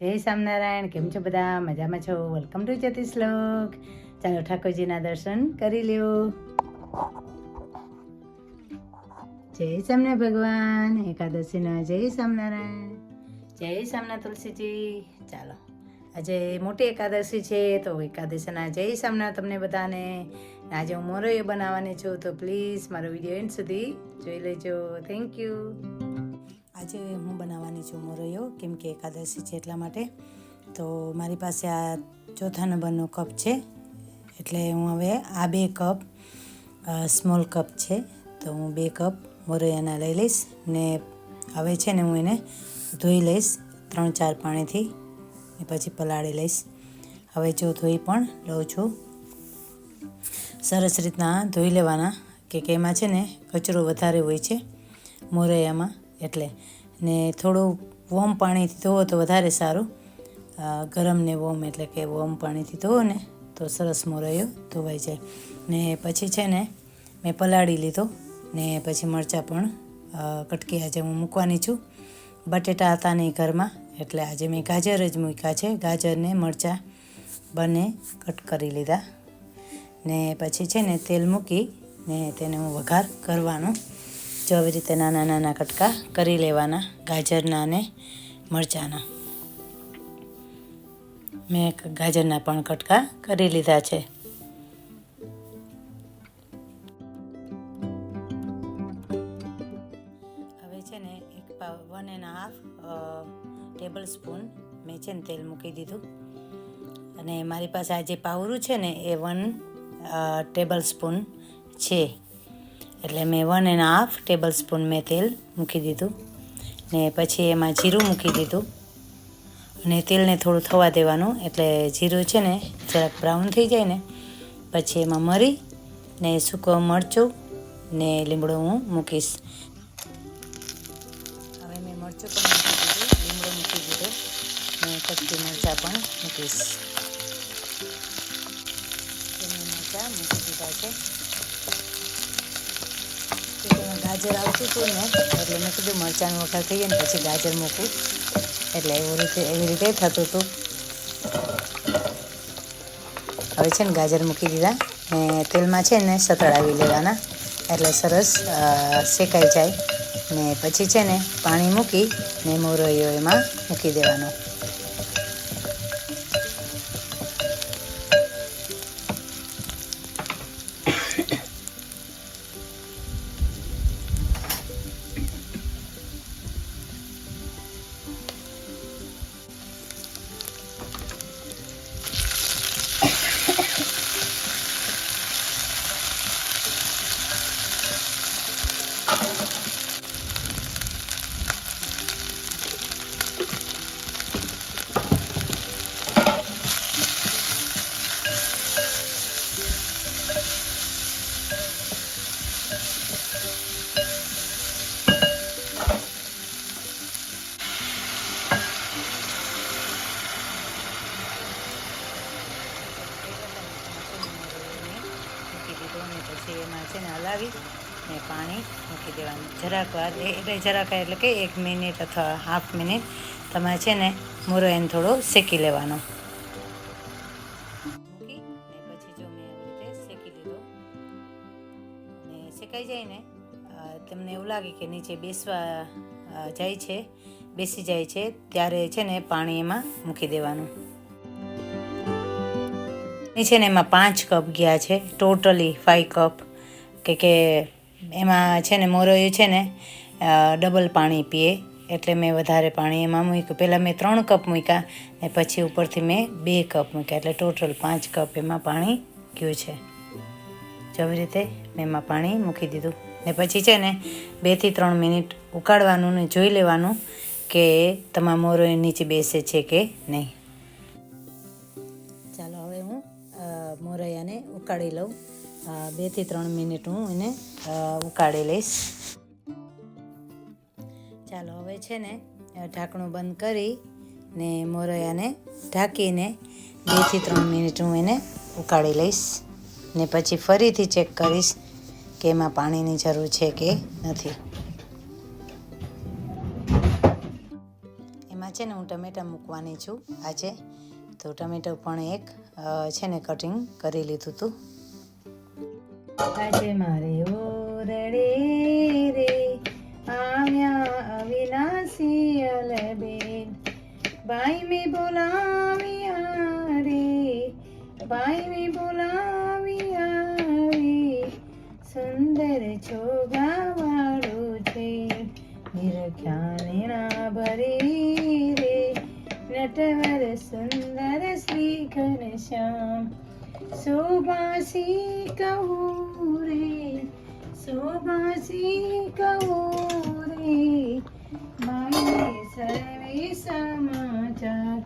જય સ્વામિનારાયણ. કેમ છો બધા? મજામાં છો? વેલકમ ટુ જ્યોતિષ લોક. ચાલો ઠાકોરજીના દર્શન કરી લ્યો. જય સ્વામિનારાયણ ભગવાન. એકાદશીના જય સ્વામિનારાયણ. જય સ્વામિનારાયણ તુલસીજી. ચાલો આજે મોટી એકાદશી છે, તો એકાદશીના જય સ્વામિનારાયણ તમને બધાને. આજે હું મોરૈયો બનાવવાની છું, તો પ્લીઝ મારો વિડીયો એન્ડ સુધી જોઈ લેજો. Thank you. આજે હું બનાવવાની છું મોરૈયો, કેમ કે એકાદશી છે એટલા માટે. તો મારી પાસે આ ચોથા નંબરનો કપ છે, એટલે હું હવે આ 2 કપ સ્મોલ કપ છે, તો હું 2 કપ મોરૈયાના લઈ લઈશ. ને હવે છે ને હું એને ધોઈ લઈશ 3-4 પાણીથી, ને પછી પલાળી લઈશ. હવે જો ધોઈ પણ લઉં છું. સરસ રીતના ધોઈ લેવાના, કે એમાં છે ને કચરો વધારે હોય છે મોરૈયામાં, એટલે ને થોડું વોમ પાણીથી ધોવો તો વધારે સારું. ગરમ ને વોમ, એટલે કે વોમ પાણીથી ધોવો ને તો સરસ મોરૈયો ધોવાઈ જાય. ને પછી છે ને મેં પલાળી લીધો, ને પછી મરચાં પણ કટકી આજે હું મૂકવાની છું. બટેટા હતા નહીં ઘરમાં, એટલે આજે મેં ગાજર જ મૂક્યા છે. ગાજરને મરચાં બંને કટ કરી લીધા. ને પછી છે ને તેલ મૂકી ને તેને હું વઘાર કરવાનો. જો આવી રીતે નાના નાના કટકા કરી લેવાના ગાજરના અને મરચાંના. મેં ગાજરના પણ કટકા કરી લીધા છે. હવે છે ને 1.5 ટેબલ સ્પૂન મેં છે ને તેલ મૂકી દીધું. અને મારી પાસે આ જે પાવરું છે ને એ 1 ટેબલ સ્પૂન છે, એટલે મેં 1.5 ટેબલ સ્પૂન મેં તેલ મૂકી દીધું. ને પછી એમાં જીરું મૂકી દીધું, અને તેલને થોડું થવા દેવાનું. એટલે જીરું છે ને જરાક બ્રાઉન થઈ જાય ને પછી એમાં મરી ને સૂકો મરચું ને લીમડો હું મૂકીશ. હવે મેં મરચું પણ મૂકી દીધું, લીમડો મૂકી દીધો, ને કચ્ચી મરચાં પણ મૂકીશ. મરચાં મૂકી દીધા છે. એમાં ગાજર આવતું હતું ને, એટલે મેં કીધું મરચાંનો વઘાર થઈ જાય ને પછી ગાજર મૂકું, એટલે એવી રીતે થતું હતું. હવે છે ને ગાજર મૂકી દીધા, ને તેલમાં છે ને સતળાવી લેવાના, એટલે સરસ શેકાઈ જાય. ને પછી છે ને પાણી મૂકી ને મોરૈયો એમાં મૂકી દેવાનો. પછી એમાં છે ને હલાવી ને પાણી મૂકી દેવાનું જરાક વાર, એટલે કે 1 મિનિટ અથવા હાફ મિનિટ તમારે છે ને મોરૈયાને થોડો શેકી લેવાનો. મૂકી ને પછી જો મેં એવી રીતે શેકી લીધો, ને શેકાઈ જાય ને તમને એવું લાગે કે નીચે બેસી જાય છે, ત્યારે છે ને પાણી એમાં મૂકી દેવાનું. છે ને એમાં 5 કપ ગયા છે, ટોટલી 5 કપ, કે એમાં છે ને મોરૈયું છે ને ડબલ પાણી પીએ, એટલે મેં વધારે પાણી એમાં મૂક્યું. પહેલાં મેં 3 કપ મૂક્યા ને પછી ઉપરથી મેં 2 કપ મૂક્યા, એટલે ટોટલ 5 કપ એમાં પાણી ગયું છે. જો આવી રીતે મેં એમાં પાણી મૂકી દીધું, ને પછી છે ને 2 થી 3 મિનિટ ઉકાળવાનું ને જોઈ લેવાનું કે તમારા મોરૈયું નીચે બેસે છે કે નહીં. ચાલો હવે હું મોરૈયાને ઉકાળી લઉં. 2 થી 3 મિનિટ હું એને ઉકાળી લઈશ. ચાલો હવે છે ને ઢાંકણું બંધ કરી ને મોરૈયાને ઢાંકીને 2 થી 3 મિનિટ હું એને ઉકાળી લઈશ. ને પછી ફરીથી ચેક કરીશ કે એમાં પાણીની જરૂર છે કે નથી. આમાં છે ને હું ટમેટાં મૂકવાની છું આજે. તો ટમેટું પણ એક છે ને કટિંગ કરી લીધું હતું. આજે મારે ઓરડે રે આવ્યા અવિનાશી અલબેન, ભાઈ મેં બોલાવ્યા રે, ભાઈ મેં બોલાવ્યા રે, સુંદર છોગાવાળું છે નિરખ્યાને ના ભરી રે, નટવર સુંદર શ્રી ઘનશ્યામ, શોભાસી કહું રે, શોભાસી કહું રે, મારે સર્વે સમાચાર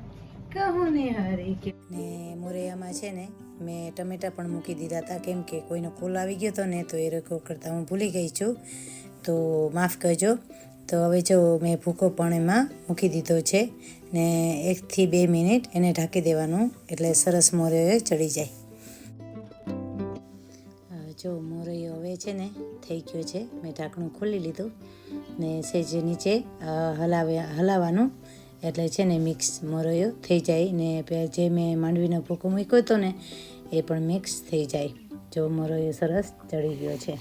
કહું ને હરે કે. ને મોરૈયામાં છે ને મેં ટમેટા પણ મૂકી દીધા હતા, કેમ કે કોઈનો કોલ આવી ગયો હતો ને તો એ રેકોર્ડ કરતાં હું ભૂલી ગઈ છું, તો માફ કરજો. તો હવે જો મેં ભૂકો પણ એમાં મૂકી દીધો છે ને 1 થી 2 મિનિટ એને ઢાંકી દેવાનું, એટલે સરસ મોરૈયો ચડી જાય. જો મોરૈયો હવે છે ને થઈ ગયો છે, મેં ઢાંકણું ખોલી લીધું ને સેજ નીચે હલાવવાનું, એટલે છે ને મિક્સ મોરૈયો થઈ જાય ને જે મેં માંડવીનો ભૂકો મૂક્યો હતો ને એ પણ મિક્સ થઈ જાય. જો મોરૈયો સરસ ચડી ગયો છે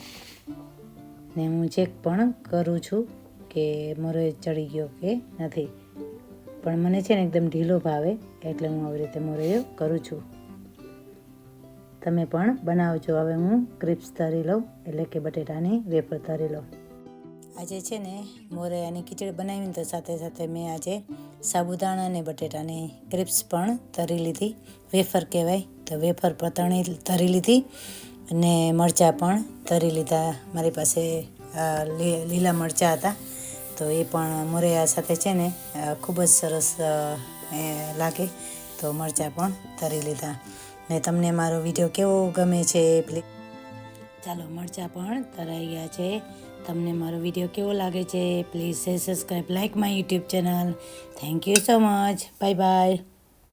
ને હું ચેક પણ કરું છું કે મોરૈયો ચડી ગયો કે નથી, પણ મને છે ને એકદમ ઢીલો ભાવે એટલે હું આવી રીતે મોરૈયો કરું છું. તમે પણ બનાવજો. હવે હું ક્રિપ્સ તરી લઉં, એટલે કે બટેટાની વેફર તરી લઉં. આજે છે ને મોરૈયાની ખીચડી બનાવીને તો સાથે સાથે મેં આજે સાબુદાણા અને બટેટાની ક્રિપ્સ પણ તરી લીધી, વેફર કહેવાય તો વેફર પણ તરી લીધી, અને મરચાં પણ તરી લીધા. મારી પાસે લીલા મરચાં હતા તો એ પણ મોરૈયા સાથે છે ને ખૂબ જ સરસ લાગે, તો મરચાં પણ તરી લીધા. ને તમને મારો વિડીયો કેવો ગમે છે પ્લીઝ. ચાલો, મરચાં પણ તરાઈ ગયા છે. તમને મારો વિડીયો કેવો લાગે છે please subscribe, like my YouTube channel. Thank you so much. Bye bye.